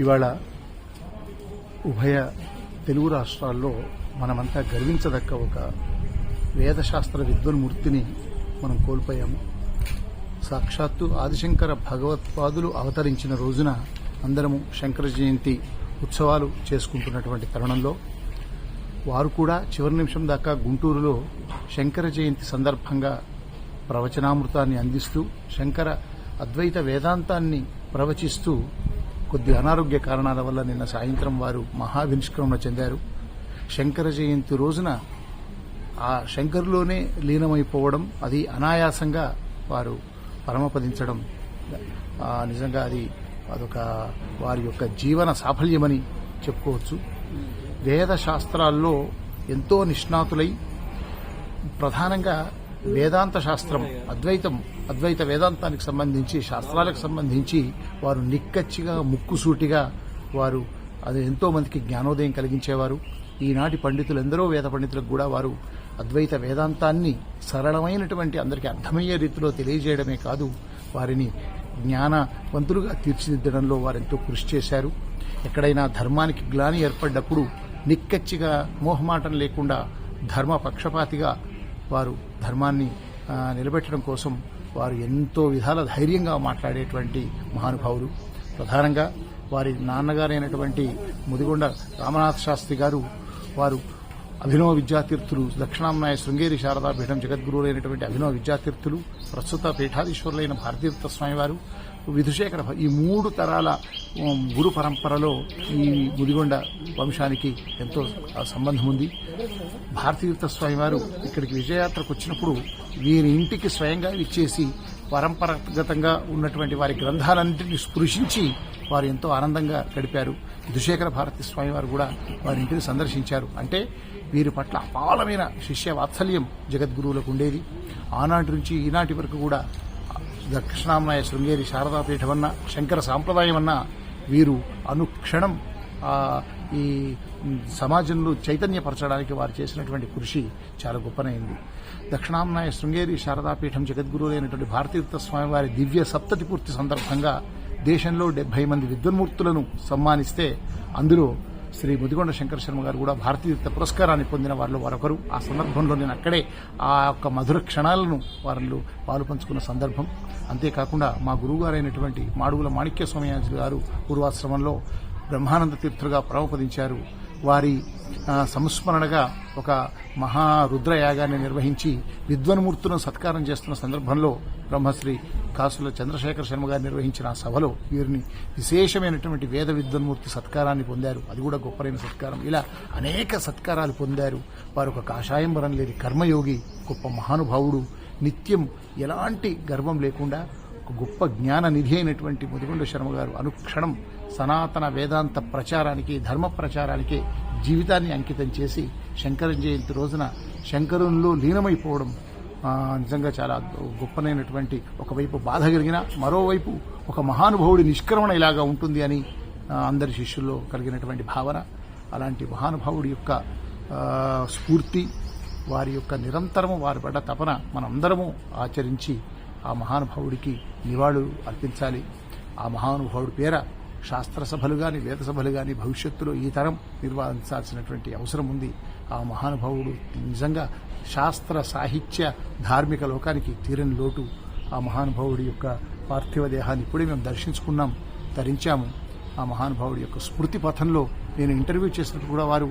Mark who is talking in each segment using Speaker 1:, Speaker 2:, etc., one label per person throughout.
Speaker 1: ఇవాళ ఉభయ తెలుగు రాష్ట్రాల్లో మనమంతా గర్వించదక్క ఒక వేదశాస్త్ర విద్వన్మూర్తిని మనం కోల్పోయాము. సాక్షాత్తు ఆదిశంకర భగవత్పాదులు అవతరించిన రోజున అందరము శంకర జయంతి ఉత్సవాలు చేసుకుంటున్నటువంటి తరుణంలో వారు కూడా చివరి నిమిషం దాకా గుంటూరులో శంకర జయంతి సందర్భంగా ప్రవచనామృతాన్ని అందిస్తూ శంకర అద్వైత వేదాంతాన్ని ప్రవచిస్తూ కొద్ది అనారోగ్య కారణాల వల్ల నిన్న సాయంత్రం వారు మహావినిష్క్రమణ చెందారు. శంకర జయంతి రోజున ఆ శంకరులోనే లీనమైపోవడం, అది అనాయాసంగా వారు పరమపదించడం నిజంగా అదొక వారి యొక్క జీవన సాఫల్యమని చెప్పుకోవచ్చు. వేద శాస్త్రాల్లో ఎంతో నిష్ణాతులై ప్రధానంగా వేదాంత శాస్త్రం అద్వైత వేదాంతానికి సంబంధించి శాస్త్రాలకు సంబంధించి వారు నిక్కచ్చిగా ముక్కుసూటిగా వారు అది ఎంతో మందికి జ్ఞానోదయం కలిగించేవారు. ఈనాటి పండితులందరూ వేద పండితులకు కూడా వారు అద్వైత వేదాంతాన్ని సరళమైనటువంటి అందరికీ అర్థమయ్యే రీతిలో తెలియజేయడమే కాదు, వారిని జ్ఞానవంతులుగా తీర్చిదిద్దడంలో వారెంతో కృషి చేశారు. ఎక్కడైనా ధర్మానికి గ్లాని ఏర్పడ్డప్పుడు నిక్కచ్చిగా మోహమాటం లేకుండా ధర్మ పక్షపాతిగా వారు ధర్మాన్ని నిలబెట్టడం కోసం వారు ఎంతో విధాల ధైర్యంగా మాట్లాడేటువంటి మహానుభావులు. ప్రధానంగా వారి నాన్నగారైనటువంటి ముదిగొండ రామనాథ శాస్త్రి గారు వారు అభినవ విద్యాతీర్థులు, దక్షిణాంనాయ శృంగేరి శారదాపీఠం జగద్గురువులైనటువంటి అభినవ విద్యాతీర్థులు, ప్రస్తుత పీఠాధీశ్వరులైన భారతీర్థ స్వామివారు, విధుశేఖర, ఈ 3 తరాల గురు పరంపరలో ఈ ముదిగొండ వంశానికి ఎంతో సంబంధం ఉంది. భారతీర్థ స్వామివారు ఇక్కడికి విజయయాత్రకు వచ్చినప్పుడు వీరి ఇంటికి స్వయంగా ఇచ్చేసి పరంపరాగతంగా ఉన్నటువంటి వారి గ్రంథాలన్నింటినీ స్పృశించి వారు ఎంతో ఆనందంగా గడిపారు. విధుశేఖర భారతీ స్వామివారు కూడా వారి ఇంటిని సందర్శించారు. అంటే వీరి పట్ల అపారమైన శిష్య వాత్సల్యం జగద్గురువులకు ఉండేది. ఆనాటి నుంచి ఈనాటి వరకు కూడా దక్షిణాంనాయ శృంగేరి శారదాపీఠమన్నా శంకర సాంప్రదాయమన్నా వీరు అనుక్షణం ఈ సమాజంలో చైతన్యపరచడానికి వారు చేసినటువంటి కృషి చాలా గొప్పనైంది. దక్షిణాంనాయ శృంగేరి శారదాపీఠం జగద్గురువులైనటువంటి భారతీర్థ స్వామివారి దివ్య సప్తతి పూర్తి సందర్భంగా దేశంలో 70 మంది విద్వన్మూర్తులను సన్మానిస్తే అందులో శ్రీ ముదిగొండ శంకర శర్మ గారు కూడా భారతీర్థ పురస్కారాన్ని పొందిన వారిలో మరొకరు. ఆ సందర్భంలో నేను అక్కడే ఆ యొక్క మధుర క్షణాలను వారిలో పాలు పంచుకున్న సందర్భం. అంతేకాకుండా మా గురువుగారైనటువంటి మాడుగుల మాణిక్య స్వామి గారు పూర్వాశ్రమంలో బ్రహ్మానంద తీర్థులుగా పరమపదించారు. వారి సంస్మరణగా ఒక మహారుద్రయాగాన్ని నిర్వహించి విద్వన్మూర్తులను సత్కారం చేస్తున్న సందర్భంలో బ్రహ్మశ్రీ కాసుల చంద్రశేఖర శర్మ గారు నిర్వహించిన ఆ సభలో వీరిని విశేషమైనటువంటి వేద విద్వన్మూర్తి సత్కారాన్ని పొందారు. అది కూడా గొప్పరైన సత్కారం. ఇలా అనేక సత్కారాలు పొందారు. వారు ఒక కాషాయంబరం లేని కర్మయోగి, గొప్ప మహానుభావుడు, నిత్యం ఎలాంటి గర్వం లేకుండా ఒక గొప్ప జ్ఞాన నిధి అయినటువంటి ముదిగొండ శర్మ గారు అనుక్షణం సనాతన వేదాంత ప్రచారానికి, ధర్మ ప్రచారానికి జీవితాన్ని అంకితం చేసి శంకర జయంతి రోజున శంకరునిలో లీనమైపోవడం నిజంగా చాలా గొప్పనైనటువంటి, ఒకవైపు బాధ కలిగిన, మరోవైపు ఒక మహానుభావుడి నిష్క్రమణ ఇలాగా ఉంటుంది అని అందరి శిష్యుల్లో కలిగినటువంటి భావన. అలాంటి మహానుభావుడి యొక్క స్ఫూర్తి, వారి యొక్క నిరంతరము వారి పడ్డ తపన మనందరము ఆచరించి ఆ మహానుభావుడికి నివాళులు అర్పించాలి. ఆ మహానుభావుడి పేర శాస్త్ర సభలు కానీ వేద సభలు కానీ భవిష్యత్తులో ఈ తరం నిర్వహించాల్సినటువంటి అవసరం ఉంది. ఆ మహానుభావుడు నిజంగా శాస్త్ర సాహిత్య ధార్మిక లోకానికి తీరని లోటు. ఆ మహానుభావుడి యొక్క పార్థివ దేహాన్ని ఇప్పుడే మేము దర్శించుకున్నాం, ధరించాము. ఆ మహానుభావుడి యొక్క స్మృతి పథంలో నేను ఇంటర్వ్యూ చేసినప్పుడు కూడా వారు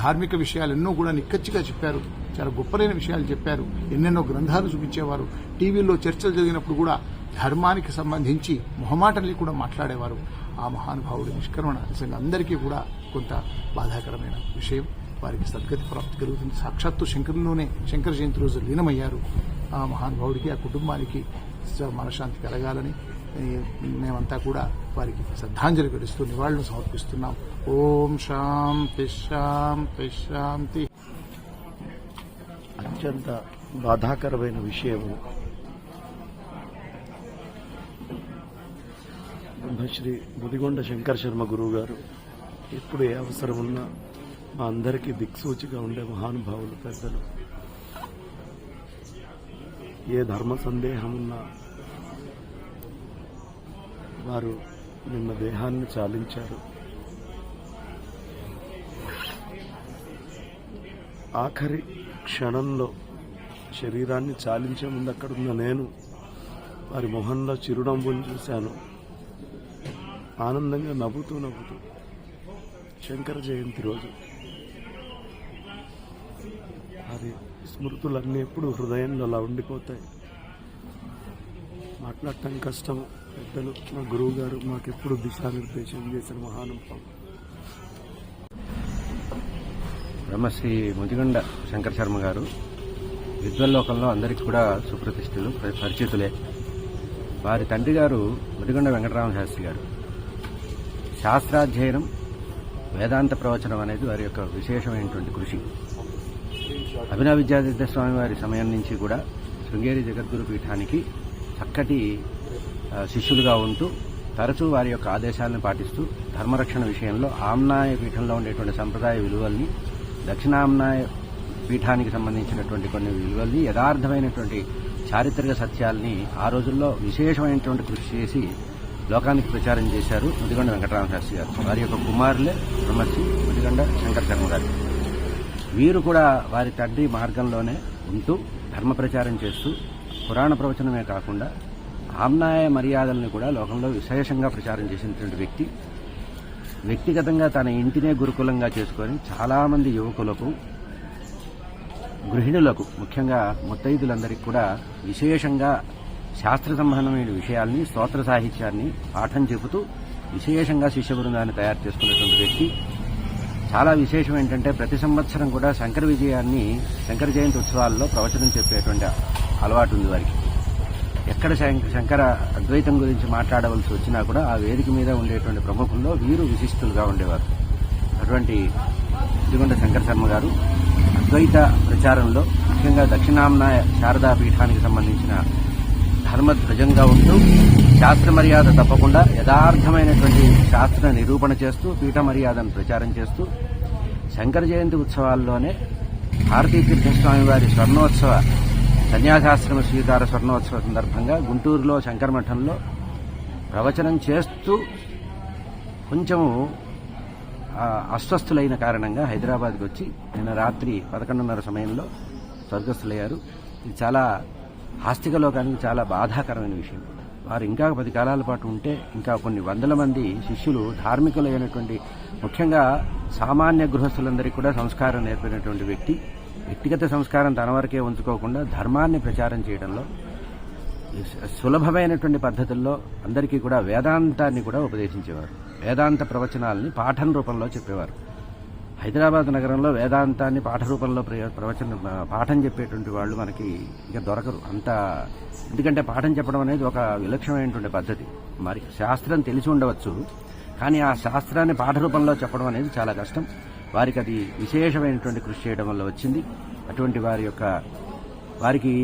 Speaker 1: ధార్మిక విషయాలు ఎన్నో కూడా నిక్కచ్చిగా చెప్పారు. చాలా గొప్పలైన విషయాలు చెప్పారు. ఎన్నెన్నో గ్రంథాలు చూపించేవారు. టీవీల్లో చర్చలు జరిగినప్పుడు కూడా ధర్మానికి సంబంధించి మొహమాటం లేకుండా మాట్లాడేవారు. ఆ మహానుభావుడి నిష్క్రమణ నిజంగా అందరికీ కూడా కొంత బాధాకరమైన విషయం. వారికి సద్గతి ప్రాప్తి కలుగుతుంది. సాక్షాత్తు శంకరులోనే శంకర జయంతి రోజు లీనమయ్యారు. ఆ మహానుభావుడికి, ఆ కుటుంబానికి మనశ్శాంతి కలగాలని మేమంతా కూడా వారికి శ్రద్ధాంజలి ఘటిస్తూ నివాళులు సమర్పిస్తున్నాం. ఓం శాంతి శాంతి శాంతి.
Speaker 2: అత్యంత బాధాకరమైన విషయం బ్రహ్మశ్రీ ముదిగొండ శంకర శర్మ గురువు గారు ఎప్పుడు ఏ అవసరం ఉన్నా మా అందరికీ దిక్సూచిగా ఉండే మహానుభావులు, పెద్దలు. ఏ ధర్మ సందేహం ఉన్నా వారు నిన్న దేహాన్ని చాలించారు. ఆఖరి క్షణంలో శరీరాన్ని చాలించే ముందు అక్కడున్న నేను వారి మొహంలో చిరునవ్వును చూశాను. ఆనందంగా నవ్వుతూ శంకర జయంతి రోజు వారి స్మృతులన్నీ ఎప్పుడు హృదయంలో అలా ఉండిపోతాయి. మాట్లాడటం కష్టం. పెద్దలు మా గురువు గారు మాకెప్పుడు దిశానిర్దేశం చేసిన మహానుభావం.
Speaker 3: బ్రహ్మశ్రీ ముదిగొండ శంకర శర్మ గారు విద్వల్లోకంలో అందరికీ కూడా సుప్రతిష్ఠులు, పరిచితులే. వారి తండ్రి గారు ముదిగొండ వెంకటరామ శాస్త్రి గారు. శాస్త్రాధ్యయనం, వేదాంత ప్రవచనం అనేది వారి యొక్క విశేషమైనటువంటి కృషి. అభినవ విద్యాతీర్థ స్వామి వారి సమయం నుంచి కూడా శృంగేరి జగద్గురు పీఠానికి చక్కటి శిష్యులుగా ఉంటూ తరచూ వారి యొక్క ఆదేశాలను పాటిస్తూ ధర్మరక్షణ విషయంలో ఆమ్నాయ పీఠంలో ఉండేటువంటి సంప్రదాయ విలువల్ని, దక్షిణామ్నాయ పీఠానికి సంబంధించినటువంటి కొన్ని విలువల్ని, యథార్థమైనటువంటి చారిత్రక సత్యాల్ని ఆ రోజుల్లో విశేషమైనటువంటి కృషి చేసి లోకానికి ప్రచారం చేశారు ముదిగొండ వెంకటరామ శాస్త్రి గారు. వారి యొక్క కుమారులే బ్రహ్మశ్రీ ముదిగొండ శంకర శర్మ గారు. వీరు కూడా వారి తండ్రి మార్గంలోనే ఉంటూ ధర్మ ప్రచారం చేస్తూ పురాణ ప్రవచనమే కాకుండా ఆమ్నాయ మర్యాదల్ని కూడా లోకంలో విశేషంగా ప్రచారం చేసినటువంటి వ్యక్తి. వ్యక్తిగతంగా తన ఇంటినే గురుకులంగా చేసుకొని చాలామంది యువకులకు, గృహిణులకు, ముఖ్యంగా ముత్తైదులందరికీ కూడా విశేషంగా శాస్త్ర సంబంధమైన విషయాల్ని, స్తోత్ర సాహిత్యాన్ని పాఠం చెబుతూ విశేషంగా శిష్య బృందాన్ని తయారు చేసుకున్నటువంటి వ్యక్తి. చాలా విశేషం ఏంటంటే ప్రతి సంవత్సరం కూడా శంకర విజయాన్ని, శంకర జయంతి ఉత్సవాల్లో ప్రవచనం చెప్పేటువంటి అలవాటు ఉంది వారికి. ఎక్కడ శంకర అద్వైతం గురించి మాట్లాడవలసి వచ్చినా కూడా ఆ వేదిక మీద ఉండేటువంటి ప్రముఖుల్లో వీరు విశిష్టులుగా ఉండేవారు. అటువంటి ముదిగొండ శంకర శర్మ గారు అద్వైత ప్రచారంలో, ముఖ్యంగా దక్షిణామ్నాయ శారదా పీఠానికి సంబంధించిన ధర్మధ్వజంగా ఉంటూ శాస్త్ర మర్యాద తప్పకుండా యథార్థమైనటువంటి శాస్త్ర నిరూపణ చేస్తూ పీఠ మర్యాదను ప్రచారం చేస్తూ శంకర జయంతి ఉత్సవాల్లోనే భారతీతీర్థస్వామి వారి స్వర్ణోత్సవ, సన్యాసాశ్రమ స్వీకార స్వర్ణోత్సవ సందర్భంగా గుంటూరులో శంకర మఠంలో ప్రవచనం చేస్తూ కొంచెము అస్వస్థులైన కారణంగా హైదరాబాద్కి వచ్చి నిన్న రాత్రి 11:30 సమయంలో స్వర్గస్థులయ్యారు. ఇది చాలా ఆస్తిక లోకానికి చాలా బాధాకరమైన విషయం. వారు ఇంకా 10 కాలాల పాటు ఉంటే ఇంకా కొన్ని వందల మంది శిష్యులు, ధార్మికులైనటువంటి, ముఖ్యంగా సామాన్య గృహస్థులందరికీ కూడా సంస్కారం నేర్పినటువంటి వ్యక్తి. వ్యక్తిగత సంస్కారం తన వరకే ఉంచుకోకుండా ధర్మాన్ని ప్రచారం చేయడంలో సులభమైనటువంటి పద్ధతుల్లో అందరికీ కూడా వేదాంతాన్ని కూడా ఉపదేశించేవారు. వేదాంత ప్రవచనాలని పాఠం రూపంలో చెప్పేవారు. హైదరాబాద్ నగరంలో వేదాంతాన్ని పాఠ రూపంలో పాఠం చెప్పేటువంటి వాళ్ళు మనకి ఇక దొరకరు అంత. ఎందుకంటే పాఠం చెప్పడం అనేది ఒక విలక్షణమైనటువంటి పద్ధతి. మరి శాస్త్రం తెలిసి ఉండవచ్చు, కానీ ఆ శాస్త్రాన్ని పాఠ రూపంలో చెప్పడం అనేది చాలా కష్టం. వారికి అది విశేషమైనటువంటి కృషి చేయడం వల్ల వచ్చింది. అటువంటి వారికి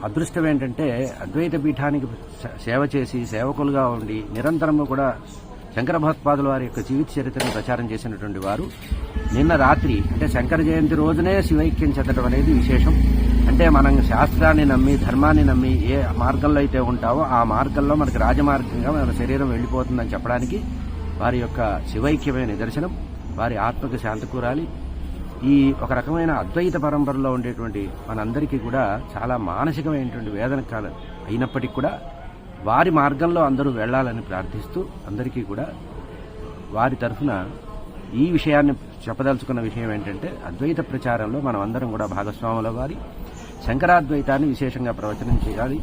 Speaker 3: అదృష్టం ఏంటంటే అద్వైత పీఠానికి సేవ చేసి సేవకులుగా ఉండి నిరంతరము కూడా శంకర భగవత్పాదుల వారి యొక్క జీవిత చరిత్రను ప్రచారం చేసినటువంటి వారు నిన్న రాత్రి, అంటే శంకర జయంతి రోజునే శివైక్యం చెందడం అనేది విశేషం. అంటే మనం శాస్త్రాన్ని నమ్మి, ధర్మాన్ని నమ్మి ఏ మార్గంలో అయితే ఉంటావో ఆ మార్గంలో మనకి రాజమార్గంగా మన శరీరం వెళ్ళిపోతుందని చెప్పడానికి వారి యొక్క శివైక్యమైన నిదర్శనం. వారి ఆత్మకు శాంతి కూరాలి. ఈ ఒక రకమైన అద్వైత పరంపరలో ఉండేటువంటి మనందరికీ కూడా చాలా మానసికమైనటువంటి వేదన కాలం అయినప్పటికీ కూడా వారి మార్గంలో అందరూ వెళ్లాలని ప్రార్థిస్తూ అందరికీ కూడా వారి తరఫున ఈ విషయాన్ని చెప్పదలుచుకున్న విషయం ఏంటంటే అద్వైత ప్రచారంలో మనం అందరం కూడా భాగస్వాముల వారి శంకరాద్వైతాన్ని విశేషంగా ప్రవచనం చేయాలి.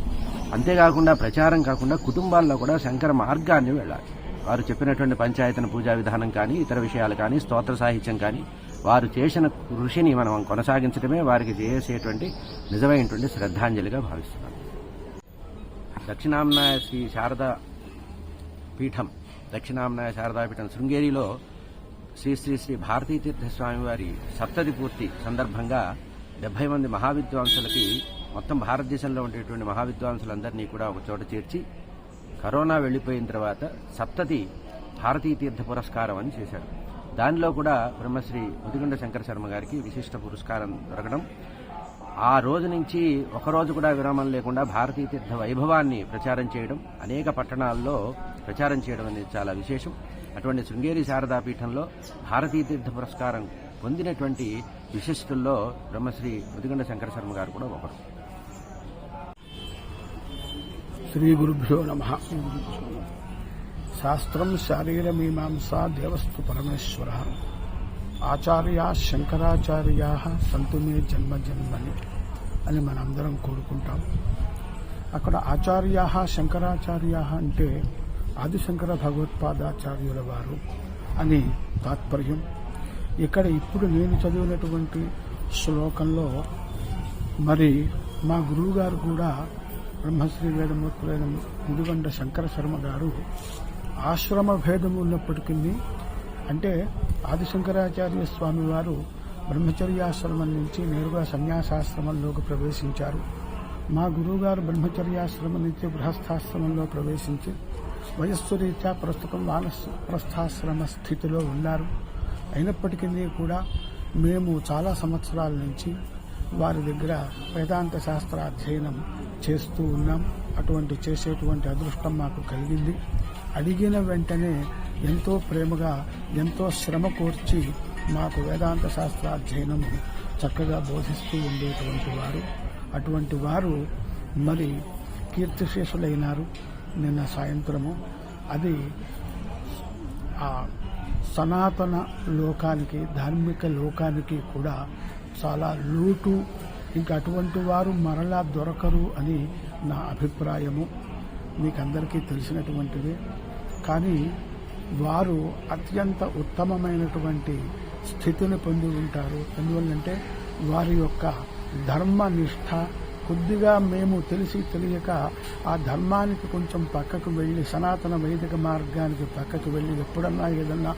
Speaker 3: అంతేకాకుండా ప్రచారం కాకుండా కుటుంబాల్లో కూడా శంకర మార్గాన్ని వెళ్ళాలి. వారు చెప్పినటువంటి పంచాయతన పూజా విధానం కానీ, ఇతర విషయాలు కానీ, స్తోత్ర సాహిత్యం కానీ, వారు చేసిన కృషిని మనం కొనసాగించడమే వారికి చేసేటువంటి నిజమైనటువంటి శ్రద్ధాంజలిగా భావిస్తున్నాం. దక్షిణామ్నాయ శ్రీ శారదా పీఠం, దక్షిణామ్నాయ శారదా పీఠం శృంగేరిలో శ్రీ శ్రీ శ్రీ భారతీతీర్థ స్వామి వారి సప్తతి పూర్తి సందర్భంగా 70 మంది మహావిద్వాంసులకి, మొత్తం భారతదేశంలో ఉండేటువంటి మహావిద్వాంసులందరినీ కూడా ఒక చోట చేర్చి కరోనా వెళ్లిపోయిన తర్వాత సప్తతి భారతీతీర్థ పురస్కారం అని చేశారు. దానిలో కూడా బ్రహ్మశ్రీ ముదిగొండ శంకర శర్మ గారికి విశిష్ట పురస్కారం దొరకడం, ఆ రోజు నుంచి ఒకరోజు కూడా విరామం లేకుండా భారతీతీర్థ వైభవాన్ని ప్రచారం చేయడం, అనేక పట్టణాల్లో ప్రచారం చేయడం అనేది చాలా విశేషం. అటువంటి శృంగేరి శారదాపీఠంలో భారతీ తీర్థ పురస్కారం పొందినటువంటి విశిష్టుల్లో బ్రహ్మశ్రీ ముదిగొండ శంకర శర్మ గారు కూడా ఒకరు.
Speaker 4: శ్రీ గురుభ్యో నమః. శాస్త్రం శారీరమీమాంసా దేవస్తు పరమేశ్వర ఆచార్యా శంకరాచార్యా సంతు మే జన్మ జన్మని అని మనందరం కోరుకుంటాం. అక్కడ ఆచార్యా శంకరాచార్యా అంటే ఆదిశంకర భగవత్పాదాచార్యుల వారు అని తాత్పర్యం. ఇక్కడ ఇప్పుడు నేను చదివినటువంటి శ్లోకంలో మరి మా గురువు గారు కూడా బ్రహ్మశ్రీ వేదమూర్తులైన ముదిగొండ శంకర శర్మ గారు ఆశ్రమ భేదము ఉన్నప్పటికీ, అంటే ఆదిశంకరాచార్య స్వామి వారు బ్రహ్మచర్యాశ్రమం నుంచి నేరుగా సన్యాసాశ్రమంలోకి ప్రవేశించారు. మా గురువుగారు బ్రహ్మచర్యాశ్రమం నుంచి గృహస్థాశ్రమంలో ప్రవేశించి వయస్సు రీత్యా ప్రస్తుతం వానప్రస్థాశ్రమ స్థితిలో ఉన్నారు. అయినప్పటికీ కూడా మేము చాలా సంవత్సరాల నుంచి వారి దగ్గర వేదాంత శాస్త్ర అధ్యయనం చేస్తూ ఉన్నాం. అటువంటి చేసేటువంటి అదృష్టం మాకు కలిగింది. అడిగిన వెంటనే ఎంతో ప్రేమగా, ఎంతో శ్రమ కోర్చి మాకు వేదాంత శాస్త్ర అధ్యయనం చక్కగా బోధిస్తూ ఉండేటువంటి వారు. అటువంటి వారు మరి కీర్తిశేషులైనారు నిన్న సాయంత్రము. అది ఆ సనాతన లోకానికి, ధార్మిక లోకానికి కూడా చాలా లోటు. ఇంకా అటువంటి వారు మరలా దొరకరు అని నా అభిప్రాయము. మీకందరికీ తెలిసినటువంటిదే. కానీ వారు అత్యంత ఉత్తమమైనటువంటి స్థితిని పొంది ఉంటారు. ఎందువల్లంటే వారి యొక్క ధర్మనిష్ట కొద్దిగా మేము తెలియక ఆ ధర్మానికి కొంచెం పక్కకు వెళ్ళి, సనాతన వైదిక మార్గానికి పక్కకు వెళ్ళి ఎప్పుడన్నా ఏదన్నా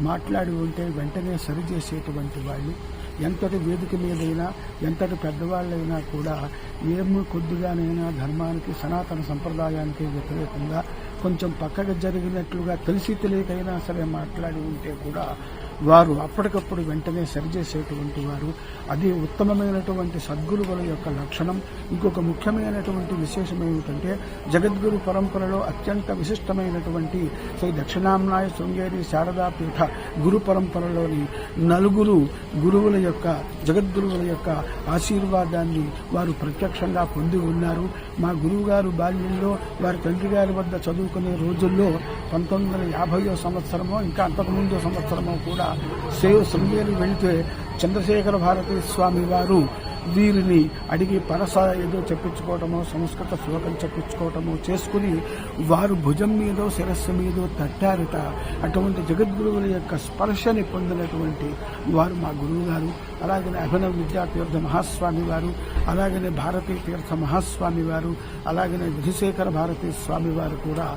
Speaker 4: మాట్లాడి ఉంటే వెంటనే సరిచేసేటువంటి వాళ్ళు. ఎంతటి వేదిక మీదైనా, ఎంతటి పెద్దవాళ్ళైనా కూడా ఏమి కొద్దిగానైనా ధర్మానికి, సనాతన సంప్రదాయానికి వ్యతిరేకంగా కొంచెం పక్కకు జరిగినట్లుగా తెలియకైనా సరే మాట్లాడి ఉంటే కూడా వారు అప్పటికప్పుడు వెంటనే సరిచేసేటువంటి వారు. అది ఉత్తమమైనటువంటి సద్గురువుల యొక్క లక్షణం. ఇంకొక ముఖ్యమైనటువంటి విశేషం ఏమిటంటే, జగద్గురు పరంపరలో అత్యంత విశిష్టమైనటువంటి శ్రీ దక్షిణాంనాయ శృంగేరి శారదాపీఠ గురు పరంపరలోని నలుగురు గురువుల యొక్క, జగద్గురువుల యొక్క ఆశీర్వాదాన్ని వారు ప్రత్యక్షంగా పొంది ఉన్నారు. మా గురువు గారు బాల్యంలో వారి తండ్రి గారి వద్ద చదువుకునే రోజుల్లో 1950 సంవత్సరమో ఇంకా అంతకుముందు సంవత్సరమో కూడా శృంగేరి వెళితే చంద్రశేఖర భారతీ స్వామి వారు వీరిని అడిగి పరస ఏదో చెప్పించుకోవటమో, సంస్కృత శ్లోకం చెప్పించుకోవటమో చేసుకుని వారు భుజం మీదో శిరస్సు మీదో తట్టారట. అటువంటి జగద్గురువుల యొక్క స్పర్శని పొందినటువంటి వారు మా గురువు గారు. అలాగనే అభినవ విద్యాతీర్థ మహాస్వామి వారు, అలాగనే భారతీ తీర్థ మహాస్వామి వారు, అలాగనే విధుశేఖర భారతీ స్వామి వారు కూడా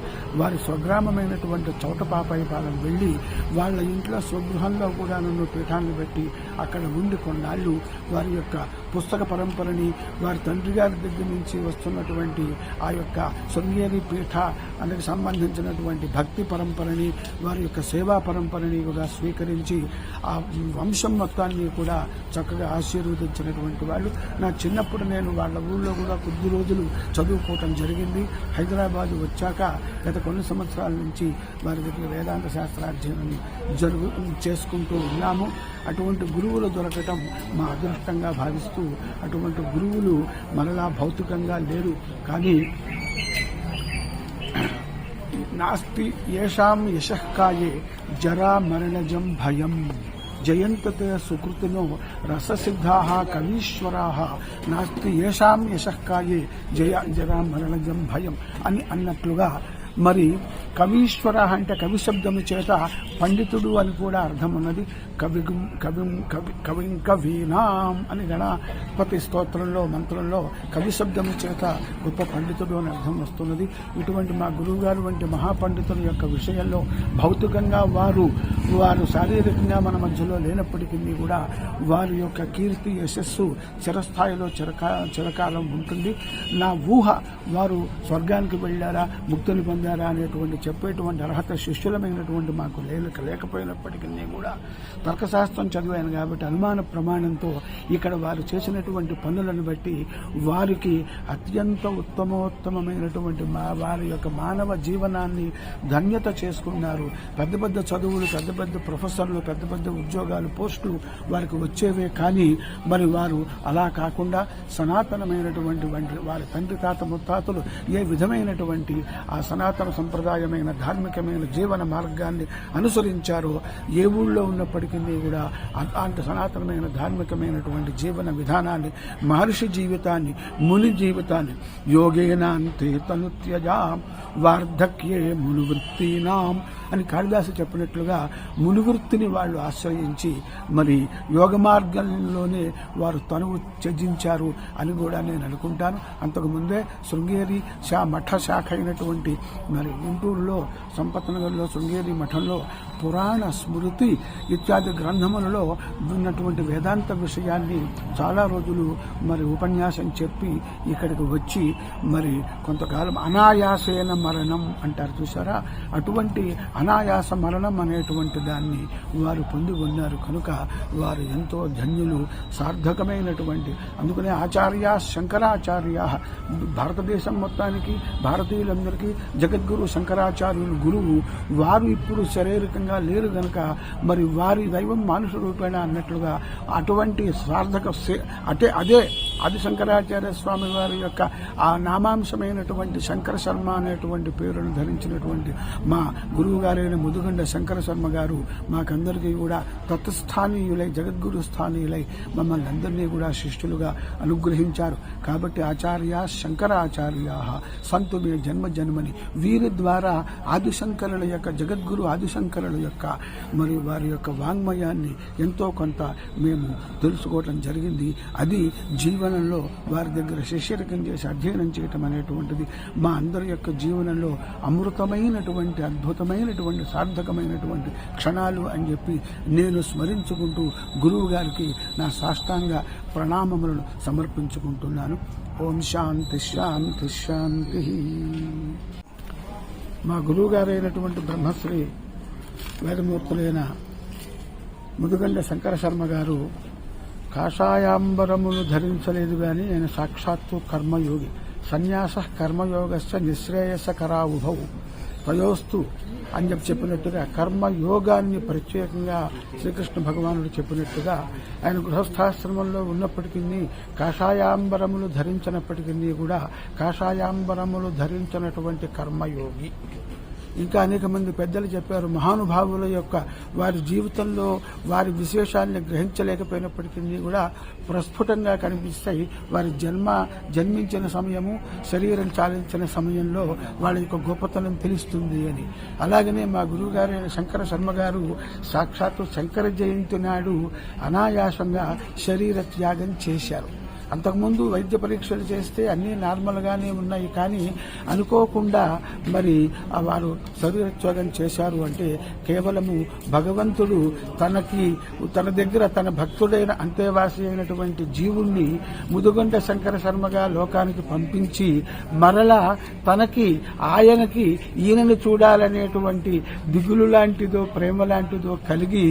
Speaker 4: వారి స్వగ్రామమైనటువంటి చౌటపాపైపాలెం వెళ్లి వాళ్ళ ఇంట్లో స్వగృహంలో కూడా నన్ను పీఠాన్ని పెట్టి అక్కడ ఉండి కొన్నాళ్ళు వారి యొక్క పుస్తక పరంపరని, వారి తండ్రి గారి దగ్గర నుంచి వస్తున్నటువంటి ఆ యొక్క శృంగేరి పీఠ అందుకు సంబంధించినటువంటి భక్తి పరంపరని, వారి యొక్క సేవా పరంపరని కూడా స్వీకరించి ఆ వంశం మొత్తాన్ని కూడా చక్కగా ఆశీర్వదించినటువంటి వాళ్ళు. నా చిన్నప్పుడు నేను వాళ్ళ ఊళ్ళో కూడా కొద్ది రోజులు చదువుకోవటం జరిగింది. హైదరాబాద్ వచ్చాక గత కొన్ని సంవత్సరాల నుంచి వారి దగ్గర వేదాంత శాస్త్రాధ్యయనం చేసుకుంటూ ఉన్నాము. అటువంటి గురువులు దొరకటం మా అదృష్టంగా భావిస్తూ, అటువంటి గురువులు మనలా భౌతికంగా లేరు. కానీ నాస్తి ఏషాం యశఃకాయే జరా మరణజం భయం జయంతతే సుకృతినో రససిద్ధా కవీశ్వరా నాస్తి ఏషాం యశఃకాయే జరా మరణజం భయం అని అన్నట్లుగా, మరి కవీశ్వర అంటే కవి శబ్దము చేత పండితుడు అని కూడా అర్థం ఉన్నది. కవిం కవీనాం అని గణపతి స్తోత్రంలో మంత్రంలో కవి శబ్దము చేత గొప్ప పండితుడు అని అర్థం వస్తున్నది. ఇటువంటి మా గురువు గారు వంటి మహాపండితుల యొక్క విషయంలో భౌతికంగా వారు శారీరకంగా మన మధ్యలో లేనప్పటికీ కూడా వారి యొక్క కీర్తి యశస్సు చిరస్థాయిలో చిరకాలం ఉంటుంది. నా ఊహ వారు స్వర్గానికి వెళ్ళారా, ముక్తిని పొందారా పొందారా అనేటువంటి చెప్పేటువంటి అర్హత శిష్యులమైనటువంటి మాకు లేకపోయినప్పటికీ కూడా తర్కశాస్త్రం చదివాను కాబట్టి అనుమాన ప్రమాణంతో ఇక్కడ వారు చేసినటువంటి పనులను బట్టి వారికి అత్యంత ఉత్తమోత్తమైనటువంటి వారి యొక్క మానవ జీవనాన్ని ధన్యత చేసుకున్నారు. పెద్ద పెద్ద చదువులు, పెద్ద పెద్ద ప్రొఫెసర్లు, పెద్ద పెద్ద ఉద్యోగాలు, పోస్టులు వారికి వచ్చేవే కానీ మరి వారు అలా కాకుండా సనాతనమైనటువంటి వారి తండ్రి తాత ముత్తాతలు ఏ విధమైనటువంటి ఆ సనాతన సంప్రదాయమైన ధార్మికమైన జీవన మార్గాన్ని అనుసరించారో ఏ ఊళ్ళో ఉన్నప్పటికీ కూడా అలాంటి సనాతనమైన ధార్మికమైనటువంటి జీవన విధానాన్ని, మహర్షి జీవితాన్ని, ముని జీవితాన్ని యోగేనాంతే తనుత్యజాం వార్ధక్యే మునివృత్తీనాం అని కాళిదాసు చెప్పినట్లుగా మునివృత్తిని వాళ్ళు ఆశ్రయించి మరి యోగ మార్గంలోనే వారు తనువు త్యజించారు అని కూడా నేను అనుకుంటాను. అంతకుముందే శృంగేరి మఠ శాఖ అయినటువంటి మరి గుంటూరులో సంపత్నగర్లో శృంగేరి మఠంలో పురాణ స్మృతి ఇత్యాది గ్రంథములలో ఉన్నటువంటి వేదాంత విషయాన్ని చాలా రోజులు మరి ఉపన్యాసం చెప్పి ఇక్కడికి వచ్చి మరి కొంతకాలం అనాయాసేన మరణం అంటారు చూసారా, అటువంటి అనాయాస మరణం అనేటువంటి దాన్ని వారు పొంది ఉన్నారు కనుక వారు ఎంతో ధన్యులు, సార్థకమైనటువంటి. అందుకనే ఆచార్య శంకరాచార్య భారతదేశం మొత్తానికి భారతీయులందరికీ జగద్గురు శంకరాచార్యులు గురువు. వారు ఇప్పుడు శారీరకంగా లేరు గనక మరి వారి దైవం మానుష రూపేణ అన్నట్లుగా అటువంటి సార్థక అదే ఆది శంకరాచార్య స్వామి వారి యొక్క ఆ నామాంశమైనటువంటి శంకర శర్మ అనేటువంటి పేరును ధరించినటువంటి మా గురువు గారైన ముదుగండ శంకర శర్మ గారు మాకందరికీ కూడా తత్స్థానీయులై జగద్గురు స్థానీయులై మమ్మల్ని అందరినీ కూడా శిష్యులుగా అనుగ్రహించారు. కాబట్టి ఆచార్య శంకరాచార్య సంతు మే జన్మ జన్మని వీరి ద్వారా ఆదిశంకరుల యొక్క జగద్గురు ఆదిశంకరుల యొక్క మరి వారి యొక్క వాంగ్మయాన్ని ఎంతో కొంత మేము తెలుసుకోవటం జరిగింది. అది జీవనంలో వారి దగ్గర శిష్యరికం చేసి అధ్యయనం చేయటం అనేటువంటిది మా అందరి యొక్క జీవనంలో అమృతమైనటువంటి అద్భుతమైనటువంటి సార్థకమైనటువంటి క్షణాలు అని చెప్పి నేను స్మరించుకుంటూ గురువు గారికి నా సాష్టాంగ ప్రణామములను సమర్పించుకుంటున్నాను. ఓం శాంతి శాంతి శాంతి. మా గురువు గారైనటువంటి బ్రహ్మశ్రీ వేదమూర్తులైన ముదుగండ శంకర శర్మ గారు కాషాయాంబరములు ధరించలేదు కానీ ఆయన సాక్షాత్తు కర్మయోగి. సన్యాస కర్మయోగస్య నిశ్రేయసకరావుభౌ తయోస్తు అని చెప్పినట్టుగా కర్మయోగాన్ని ప్రత్యేకంగా శ్రీకృష్ణ భగవానుడు చెప్పినట్టుగా ఆయన గృహస్థాశ్రమంలో ఉన్నప్పటికీ కాషాయాంబరములు ధరించినప్పటికీ కూడా కాషాయాంబరములు ధరించినటువంటి కర్మయోగి. ఇంకా అనేక మంది పెద్దలు చెప్పారు, మహానుభావుల యొక్క వారి జీవితంలో వారి విశేషాన్ని గ్రహించలేకపోయినప్పటికీ కూడా ప్రస్ఫుటంగా కనిపిస్తాయి. వారి జన్మించిన సమయము, శరీరం చాలించిన సమయంలో వాళ్ళ యొక్క గొప్పతనం తెలుస్తుంది అని. అలాగనే మా గురువు గారైన శంకర శర్మ గారు సాక్షాత్తు శంకర జయంతి నాడు అనాయాసంగా శరీర త్యాగం చేశారు. అంతకుముందు వైద్య పరీక్షలు చేస్తే అన్నీ నార్మల్గానే ఉన్నాయి కానీ అనుకోకుండా మరి వారు శరీరత్యాగం చేశారు అంటే కేవలము భగవంతుడు తన దగ్గర తన భక్తుడైన అంతేవాసి అయినటువంటి జీవుణ్ణి ముదుగొండ శంకర శర్మగా లోకానికి పంపించి మరలా ఆయనకి ఈయనను చూడాలనేటువంటి దిగులు లాంటిదో ప్రేమ లాంటిదో కలిగి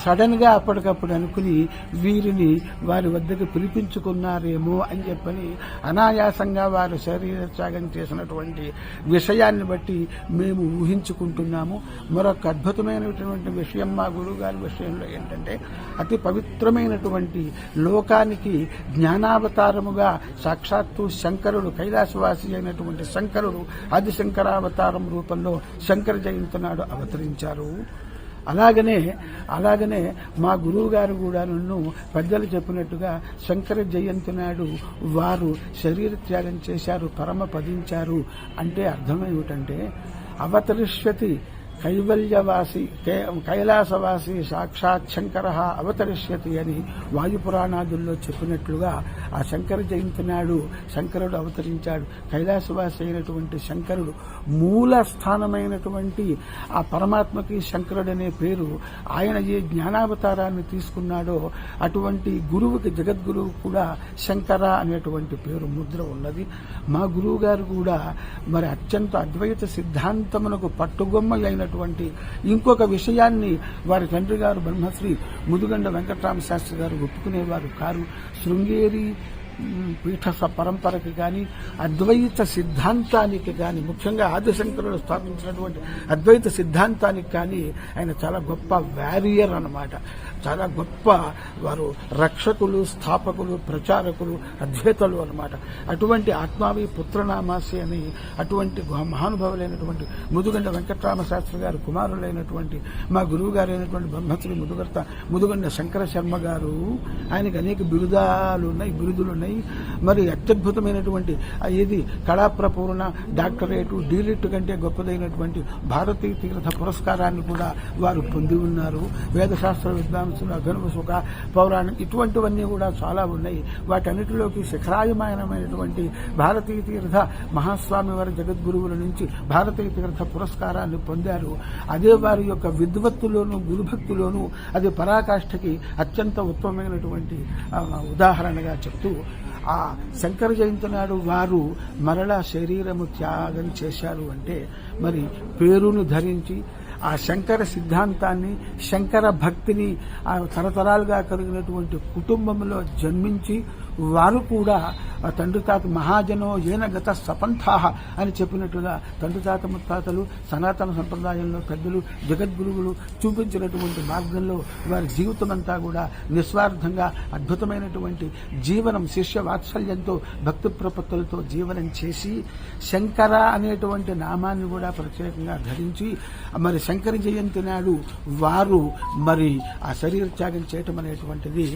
Speaker 4: సడన్ గా అప్పటికప్పుడు అనుకుని వీరిని వారి వద్దకు పిలిపించుకున్నారు అని చెప్పని అనాయాసంగా వారు శరీర త్యాగం చేసినటువంటి విషయాన్ని బట్టి మేము ఊహించుకుంటున్నాము. మరొక అద్భుతమైనటువంటి విషయం మా గురువు గారి విషయంలో ఏంటంటే అతి పవిత్రమైనటువంటి లోకానికి జ్ఞానావతారముగా సాక్షాత్తు శంకరుడు కైలాసవాసి అయినటువంటి శంకరుడు ఆదిశంకరావతారం రూపంలో శంకర జయంతి నాడు అవతరించారు. అలాగనే మా గురువు గారు కూడా నన్ను పెద్దలు చెప్పినట్టుగా శంకర జయంతి నాడు వారు శరీర త్యాగం చేశారు, పరమపదించారు అంటే అర్థమేమిటంటే అవతరిష్యతి కైవల్యవాసి కైలాసవాసి సాక్షాత్ శంకర అవతరిష్యతి అని వాయుపురాణాదుల్లో చెప్పినట్లుగా ఆ శంకర జయంతి నాడు శంకరుడు అవతరించాడు. కైలాసవాసి అయినటువంటి శంకరుడు మూల స్థానమైనటువంటి ఆ పరమాత్మకి శంకరుడు అనే పేరు. ఆయన ఏ జ్ఞానావతారాన్ని తీసుకున్నాడో అటువంటి గురువుకి జగద్గురువు కూడా శంకర అనేటువంటి పేరు ముద్ర ఉన్నది. మా గురువు గారు కూడా మరి అత్యంత అద్వైత సిద్ధాంతమునకు పట్టుగొమ్మ అయినటువంటి ఇంకొక విషయాన్ని వారి తండ్రి గారు బ్రహ్మశ్రీ ముదుగండ వెంకటరామ శాస్త్రి గారు ఒప్పుకునేవారు కారు. శృంగేరి పీఠ పరంపరకి కానీ అద్వైత సిద్ధాంతానికి కానీ, ముఖ్యంగా ఆదిశంకరుడు స్థాపించినటువంటి అద్వైత సిద్ధాంతానికి కానీ ఆయన చాలా గొప్ప వారియర్ అన్నమాట. చాలా గొప్ప వారు రక్షకులు, స్థాపకులు, ప్రచారకులు, అద్వైతలు అన్నమాట. అటువంటి ఆత్మావి పుత్రనామాసి అని అటువంటి మహానుభావులైనటువంటి ముదుగండ వెంకటరామ శాస్త్రి గారు కుమారులైనటువంటి మా గురువు గారైనటువంటి బ్రహ్మశ్రీ ముదుగండ శంకర శర్మ గారు, ఆయనకి అనేక బిరుదులు ఉన్నాయి. మరి అత్యద్భుతమైనటువంటి ఇది కళాప్రపూర్ణ డాక్టరేటు, డీలిట్ కంటే గొప్పదైనటువంటి భారతీయ తీర్థ పురస్కారాన్ని కూడా వారు పొంది ఉన్నారు. వేదశాస్త్ర విద్వాంసులు, అభినవ సుఖ, పౌరాణం ఇటువంటివన్నీ కూడా చాలా ఉన్నాయి. వాటన్నిటిలోకి శిఖరాయమానమైనటువంటి భారతీయ తీర్థ మహాస్వామి వారి జగద్గురువుల నుంచి భారతీయ తీర్థ పురస్కారాన్ని పొందారు. అదే వారి యొక్క విద్వత్తులోను గురుభక్తులోను అది పరాకాష్ఠకి అత్యంత ఉత్తమమైనటువంటి ఉదాహరణగా చెప్తూ ఆ శంకర జయంతి నాడు వారు మరలా శరీరము త్యాగం చేశారు అంటే మరి పేరును ధరించి ఆ శంకర సిద్ధాంతాన్ని, శంకర భక్తిని ఆ తరతరాలుగా కలిగినటువంటి కుటుంబంలో జన్మించి వారు కూడా తండ్రి తాత మహాజనో ఏన గత సపంథాహ అని చెప్పినట్లుగా తండ్రి తాత ముత్తాతలు సనాతన సంప్రదాయంలో పెద్దలు జగద్గురువులు చూపించినటువంటి మార్గంలో వారి జీవితం అంతా కూడా నిస్వార్థంగా అద్భుతమైనటువంటి జీవనం, శిష్య వాత్సల్యంతో, భక్తి ప్రపత్తులతో జీవనం చేసి శంకర అనేటువంటి నామాన్ని కూడా ప్రత్యేకంగా ధరించి మరి శంకర జయంతి నాడు వారు మరి ఆ శరీర త్యాగం చేయటం అనేటువంటిది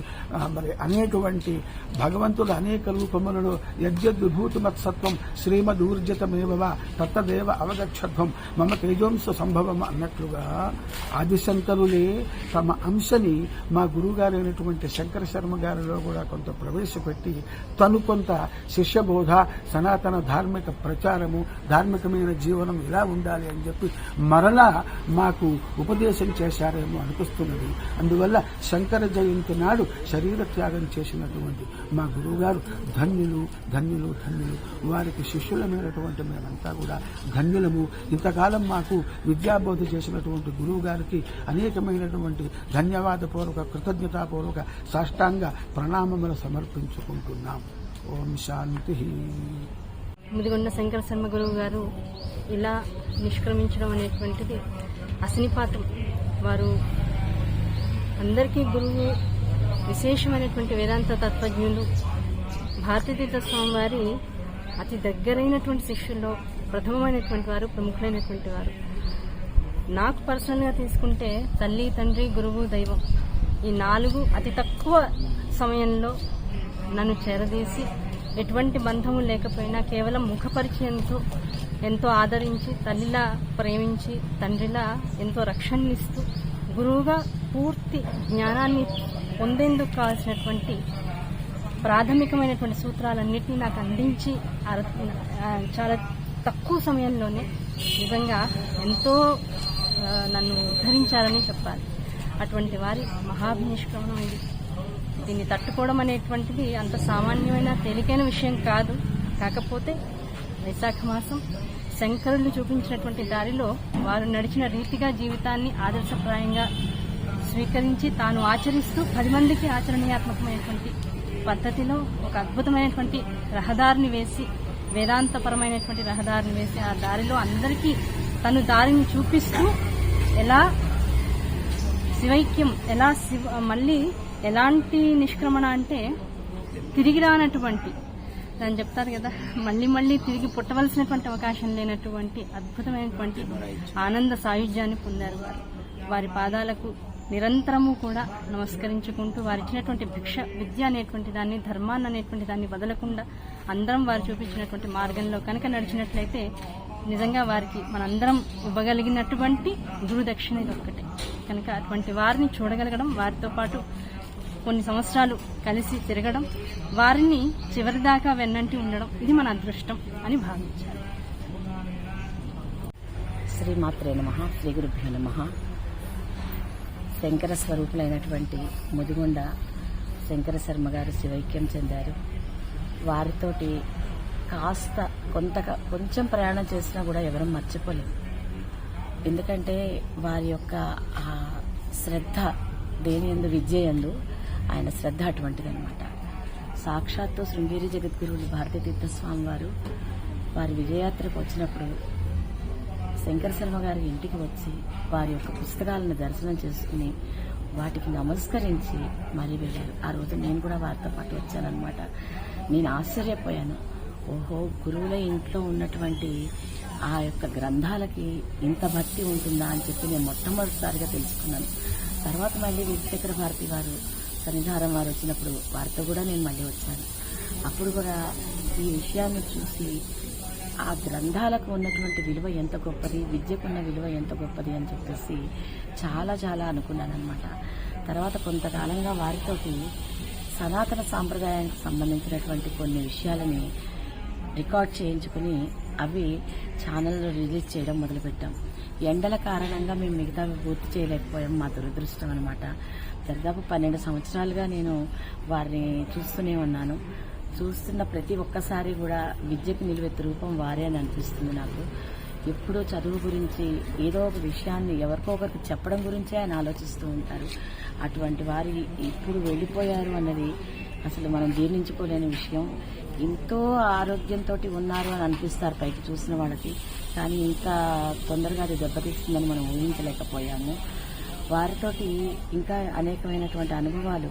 Speaker 4: మరి అనేటువంటి భగవంతుడు అనేక రూపములలో యద్యద్విభూతిమత్సత్వం శ్రీమదూర్జితమేవ తత్తదేవ అవగచ్చత్వం మమ తేజోంస సంభవం అన్నట్లుగా ఆదిశంకరులే తమ అంశని మా గురువుగారైనటువంటి శంకర శర్మ గారిలో కూడా కొంత ప్రవేశపెట్టి తను కొంత శిష్యబోధ, సనాతన ధార్మిక ప్రచారము, ధార్మికమైన జీవనం ఇలా ఉండాలి అని చెప్పి మరలా మాకు ఉపదేశం చేశారేమో అనిపిస్తున్నది. అందువల్ల శంకర జయంతి నాడు శరీర త్యాగం చేసినటువంటి మా గురువుగారు ధన్యులు ధన్యులు ధన్యులు. వారికి శిష్యులమైనటువంటి మేమంతా కూడా ధన్యులము. ఇంతకాలం మాకు విద్యాబోధ చేసినటువంటి గురువు గారికి అనేకమైనటువంటి ధన్యవాదపూర్వక, కృతజ్ఞతాపూర్వక సాష్టాంగ ప్రణామములు సమర్పించుకుంటున్నాం. ఓం శాంతి.
Speaker 5: ముదిగొండ శంకర శర్మ గురువు గారు ఇలా నిష్క్రమించడం అనేటువంటిది అశనిపాతం. వారు అందరికీ గురువు, విశేషమైనటువంటి వేదాంత తత్వజ్ఞులు. భారతీతీర్థ స్వామి వారి అతి దగ్గరైనటువంటి శిష్యుల్లో ప్రథమమైనటువంటి వారు, ప్రముఖులైనటువంటి వారు. నాకు పర్సనల్గా తీసుకుంటే తల్లి, తండ్రి, గురువు, దైవం ఈ 4 అతి తక్కువ సమయంలో నన్ను చేరదీసి ఎటువంటి బంధము లేకపోయినా కేవలం ముఖపరిచయంతో ఎంతో ఆదరించి, తల్లిలా ప్రేమించి, తండ్రిలా ఎంతో రక్షణనిస్తూ, గురువుగా పూర్తి జ్ఞానాన్ని పొందేందుకు కావాల్సినటువంటి ప్రాథమికమైనటువంటి సూత్రాలన్నింటినీ నాకు అందించి చాలా తక్కువ సమయంలోనే నిజంగా ఎంతో నన్ను ఉద్ధరించారని చెప్పాలి. అటువంటి వారి మహాభినిష్క్రమణం ఇది. దీన్ని తట్టుకోవడం అనేటువంటిది అంత సామాన్యమైన తేలికైన విషయం కాదు. కాకపోతే వైశాఖ మాసం శంకరులు చూపించినటువంటి దారిలో వారు నడిచిన రీతిగా జీవితాన్ని ఆదర్శప్రాయంగా స్వీకరించి తాను ఆచరిస్తూ 10 మందికి ఆచరణీయాత్మకమైనటువంటి పద్ధతిలో ఒక అద్భుతమైనటువంటి రహదారిని వేసి, వేదాంతపరమైనటువంటి రహదారిని వేసి ఆ దారిలో అందరికీ తను దారిని చూపిస్తూ ఎలా శివైక్యం, ఎలా మళ్ళీ ఎలాంటి నిష్క్రమణ అంటే తిరిగి రానటువంటి, దాన్ని చెప్తారు కదా, మళ్ళీ మళ్ళీ తిరిగి పుట్టవలసినటువంటి అవకాశం లేనటువంటి అద్భుతమైనటువంటి ఆనంద సాయుధ్యాన్ని పొందారు వారు. వారి పాదాలకు నిరంతరము కూడా నమస్కరించుకుంటూ వారు ఇచ్చినటువంటి భిక్ష విద్య అనేటువంటి దాన్ని, ధర్మాన్ని అనేటువంటి దాన్ని వదలకుండా అందరం వారు చూపించినటువంటి మార్గంలో కనుక నడిచినట్లయితే నిజంగా వారికి మనందరం ఇవ్వగలిగినటువంటి గురుదక్షిణ ఇది ఒక్కటే. కనుక అటువంటి వారిని చూడగలగడం, వారితో పాటు కొన్ని సంవత్సరాలు కలిసి తిరగడం, వారిని చివరిదాకా వెన్నంటి ఉండడం, ఇది మన అదృష్టం అని భావించాలి.
Speaker 6: శ్రీమాత్రే నమః, శ్రీ గురుభ్యో నమః. శంకర స్వరూపులైనటువంటి ముదిగొండ శంకర శర్మ గారు శివైక్యం చెందారు. వారితోటి కాస్త కొంచెం ప్రయాణం చేసినా కూడా ఎవరూ మర్చిపోలేము. ఎందుకంటే వారి యొక్క శ్రద్ధ దేని యందు, విద్య యందు ఆయన శ్రద్ధ అటువంటిదన్నమాట. సాక్షాత్తు శృంగేరి జగద్గురువులు భారతీ తీర్థస్వామి వారు వారి విజయయాత్రకు వచ్చినప్పుడు శంకర శర్మ గారి ఇంటికి వచ్చి వారి యొక్క పుస్తకాలను దర్శనం చేసుకుని వాటికి నమస్కరించి మరీ వెళ్ళారు. ఆ రోజు నేను కూడా వారితో పాటు వచ్చానన్నమాట. నేను ఆశ్చర్యపోయాను. ఓహో, గురువుల ఇంట్లో ఉన్నటువంటి ఆ యొక్క గ్రంథాలకి ఇంత భక్తి ఉంటుందా అని చెప్పి నేను మొట్టమొదటిసారిగా తెలుసుకున్నాను. తర్వాత మళ్ళీ విద్యశేఖర భారతి వారు సన్నిధానం వారు వచ్చినప్పుడు వారితో కూడా నేను మళ్ళీ వచ్చాను. అప్పుడు కూడా ఈ విషయాన్ని చూసి ఆ గ్రంథాలకు ఉన్నటువంటి విలువ ఎంత గొప్పది, విద్యకున్న విలువ ఎంత గొప్పది అని చెప్పేసి చాలా చాలా అనుకున్నాను అనమాట. తర్వాత కొంతకాలంగా వారితోటి సనాతన సాంప్రదాయానికి సంబంధించినటువంటి కొన్ని విషయాలని రికార్డ్ చేయించుకుని అవి ఛానల్లో రిలీజ్ చేయడం మొదలుపెట్టాం. ఎండల కారణంగా మేము మిగతావి పూర్తి చేయలేకపోయాం, మా దురదృష్టం అనమాట. దాదాపు 12 సంవత్సరాలుగా నేను వారిని చూస్తూనే ఉన్నాను. చూస్తున్న ప్రతి ఒక్కసారి కూడా విద్యకు నిలువెత్తు రూపం వారే అని అనిపిస్తుంది నాకు. ఎప్పుడూ చదువు గురించి ఏదో ఒక విషయాన్ని ఎవరికో ఒకరికి చెప్పడం గురించే ఆయన ఆలోచిస్తూ ఉంటారు. అటువంటి వారి ఇప్పుడు వెళ్ళిపోయారు అన్నది అసలు మనం జీర్ణించుకోలేని విషయం. ఎంతో ఆరోగ్యంతో ఉన్నారు అని అనిపిస్తారు పైకి చూసిన వాళ్ళకి, కానీ ఇంత తొందరగా అది దెబ్బతీస్తుందని మనం ఊహించలేకపోయాము. వారితోటి ఇంకా అనేకమైనటువంటి అనుభవాలు,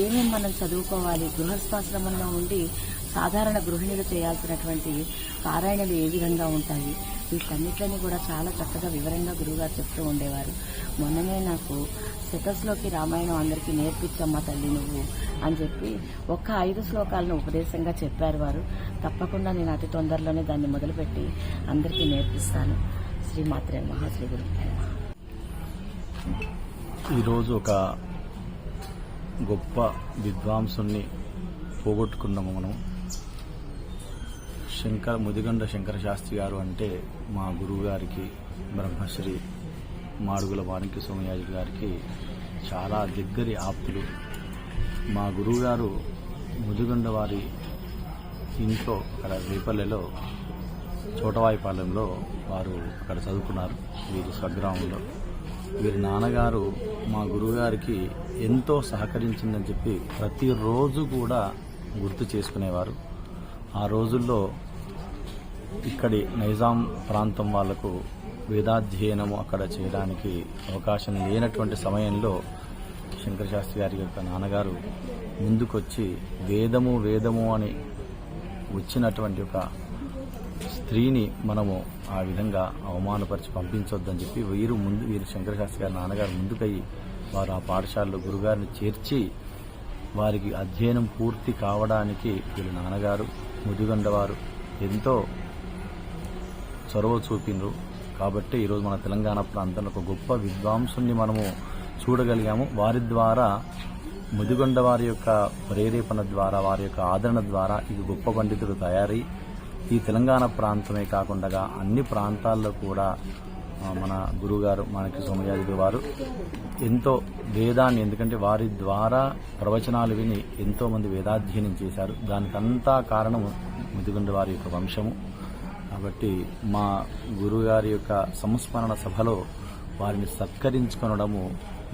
Speaker 6: ఏమేమి మనం చదువుకోవాలి, గృహస్థాశ్రమంలో ఉండి సాధారణ గృహిణులు చేయాల్సినటువంటి పారాయణలు ఏ విధంగా ఉంటాయి, వీటన్నిటిని కూడా చాలా చక్కగా వివరంగా గురువుగారు చెప్తూ ఉండేవారు. మొన్ననే నాకు శతస్లోకి రామాయణం అందరికీ నేర్పించమ్మా తల్లి నువ్వు అని చెప్పి 5 శ్లోకాలను ఉపదేశంగా చెప్పారు వారు. తప్పకుండా నేను అతి తొందరలోనే దాన్ని మొదలుపెట్టి అందరికీ నేర్పిస్తాను. శ్రీమాత్రే నమః, శ్రీ గురుభ్యో నమః.
Speaker 2: ఈరోజు ఒక గొప్ప విద్వాంసుని పోగొట్టుకున్నాము మనం. ముదిగొండ శంకర శాస్త్రి గారు అంటే మా గురువు గారికి, బ్రహ్మశ్రీ మాడుగుల వానికి సోమయాజులు గారికి చాలా దగ్గరి ఆప్తులు. మా గురువుగారు ముదిగొండ వారి ఇంట్లో అక్కడ రేపల్లెలో చోటవాయిపాలెంలో వారు అక్కడ చదువుకున్నారు. వీరి స్వగ్రామంలో వీరి నాన్నగారు మా గురువుగారికి ఎంతో సహకరించిందని చెప్పి ప్రతిరోజు కూడా గుర్తు చేసుకునేవారు. ఆ రోజుల్లో ఇక్కడి నైజాం ప్రాంతం వాళ్లకు వేదాధ్యయనము అక్కడ చేయడానికి అవకాశం లేనటువంటి సమయంలో శంకర శాస్త్రి గారి యొక్క నాన్నగారు ముందుకొచ్చి వేదము అని వచ్చినటువంటి ఒక స్త్రీని మనము ఆ విధంగా అవమానపరిచి పంపించొద్దని చెప్పి వీరు శంకర శాస్త్రి గారి నాన్నగారు ముందుకయ్యి వారు ఆ పాఠశాలలో గురుగారిని చేర్చి వారికి అధ్యయనం పూర్తి కావడానికి వీళ్ళ నాన్నగారు ముదిగొండ వారు ఎంతో చొరవ చూపినరు. కాబట్టి ఈరోజు మన తెలంగాణ ప్రాంతంలో ఒక గొప్ప విద్వాంసుని మనము చూడగలిగాము. వారి ద్వారా ముదిగొండ వారి యొక్క ప్రేరేపణ ద్వారా, వారి యొక్క ఆదరణ ద్వారా ఈ గొప్ప పండితుడు తయారై ఈ తెలంగాణ ప్రాంతమే కాకుండా అన్ని ప్రాంతాల్లో కూడా మన గురువుగారు మాణిక్య సోమయాజులు వారు ఎంతో వేదాన్ని, ఎందుకంటే వారి ద్వారా ప్రవచనాలు విని ఎంతో మంది వేదాధ్యయనం చేశారు. దానికంతా కారణం ముదిగొండ వారి యొక్క వంశము. కాబట్టి మా గురువుగారి యొక్క సంస్మరణ సభలో వారిని సత్కరించుకొనడము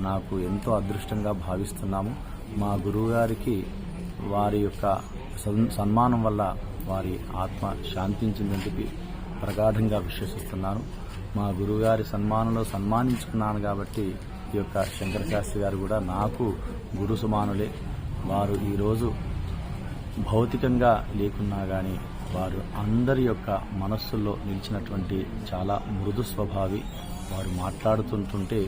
Speaker 2: నాకు ఎంతో అదృష్టంగా భావిస్తున్నాము. మా గురువుగారికి వారి యొక్క సన్మానం వల్ల వారి ఆత్మ శాంతించిందని చెప్పి ప్రగాఢంగా విశ్వసిస్తున్నాను. మా గురువుగారి సన్మానంలో సన్మానించుకున్నాను కాబట్టి ఈ యొక్క శంకర శాస్త్రి గారు కూడా నాకు గురు సమానులే. వారు ఈరోజు భౌతికంగా లేకున్నా కానీ వారు అందరి యొక్క మనస్సుల్లో నిలిచినటువంటి చాలా మృదు స్వభావి. వారు మాట్లాడుతుంటుంటే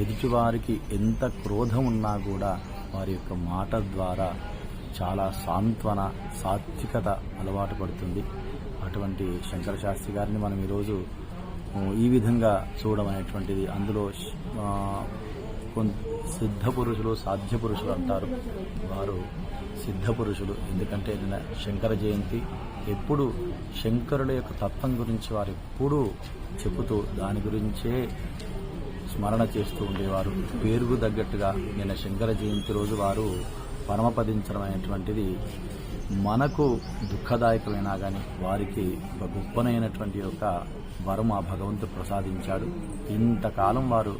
Speaker 2: ఎదుటివారికి ఎంత క్రోధం ఉన్నా కూడా వారి యొక్క మాట ద్వారా చాలా సాంత్వన, సాత్వికత అలవాటు పడుతుంది. అటువంటి శంకర శాస్త్రి గారిని మనం ఈరోజు ఈ విధంగా చూడడం అనేటువంటిది, అందులో సిద్ధ పురుషులు సాధ్య పురుషులు అంటారు. వారు సిద్ధ పురుషులు. ఎందుకంటే నిన్న శంకర జయంతి, ఎప్పుడు శంకరుల యొక్క తత్వం గురించి వారు ఎప్పుడూ చెబుతూ దాని గురించే స్మరణ చేస్తూ ఉండేవారు. పేరుకు తగ్గట్టుగా నిన్న శంకర జయంతి రోజు వారు పరమపదించడం అనేటువంటిది మనకు దుఃఖదాయకమైనా కానీ వారికి ఒక గొప్పనైనటువంటి యొక్క వరం ఆ భగవంతుడు ప్రసాదించాడు. ఇంతకాలం వారు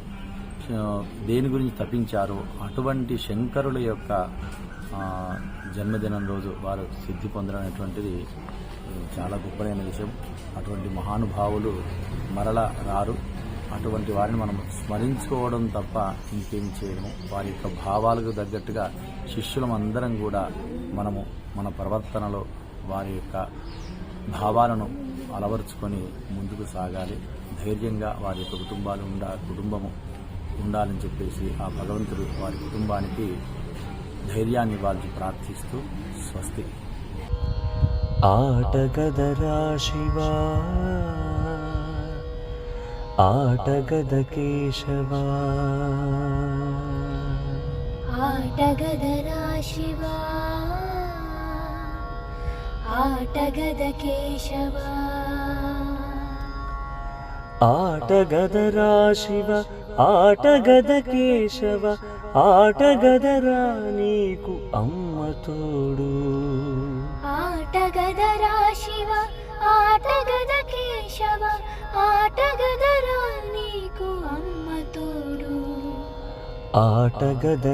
Speaker 2: దేని గురించి తపించారో అటువంటి శంకరుల యొక్క జన్మదినం రోజు వారు సిద్ధి పొందడం అనేటువంటిది చాలా గొప్పదైన విషయం. అటువంటి మహానుభావులు మరల రారు. అటువంటి వారిని మనం స్మరించుకోవడం తప్ప ఇంకేం చేయడము. వారి యొక్క భావాలకు తగ్గట్టుగా శిష్యులమందరం కూడా మనము మన ప్రవర్తనలో వారి యొక్క భావాలను అలవర్చుకొని ముందుకు సాగాలి. ధైర్యంగా వారి యొక్క కుటుంబము ఉండాలని చెప్పేసి ఆ భగవంతుడు వారి కుటుంబానికి ధైర్యాన్ని ఇవ్వాలని ప్రార్థిస్తూ స్వస్తి.
Speaker 7: ఆటగదరా శివా, ఆటగద కేశవా,
Speaker 8: ఆటగదరా శివా, ఆటగద కేశవా,
Speaker 7: ఆటగదరా శివ, ఆటగద కేశవ, ఆటగదరా నీకు అమ్మ తోడు.
Speaker 8: ఆటగదరా శివ, ఆటగద కేశవ, ఆటగదరా నీకు అమ్మ తోడు.
Speaker 7: ఆటగద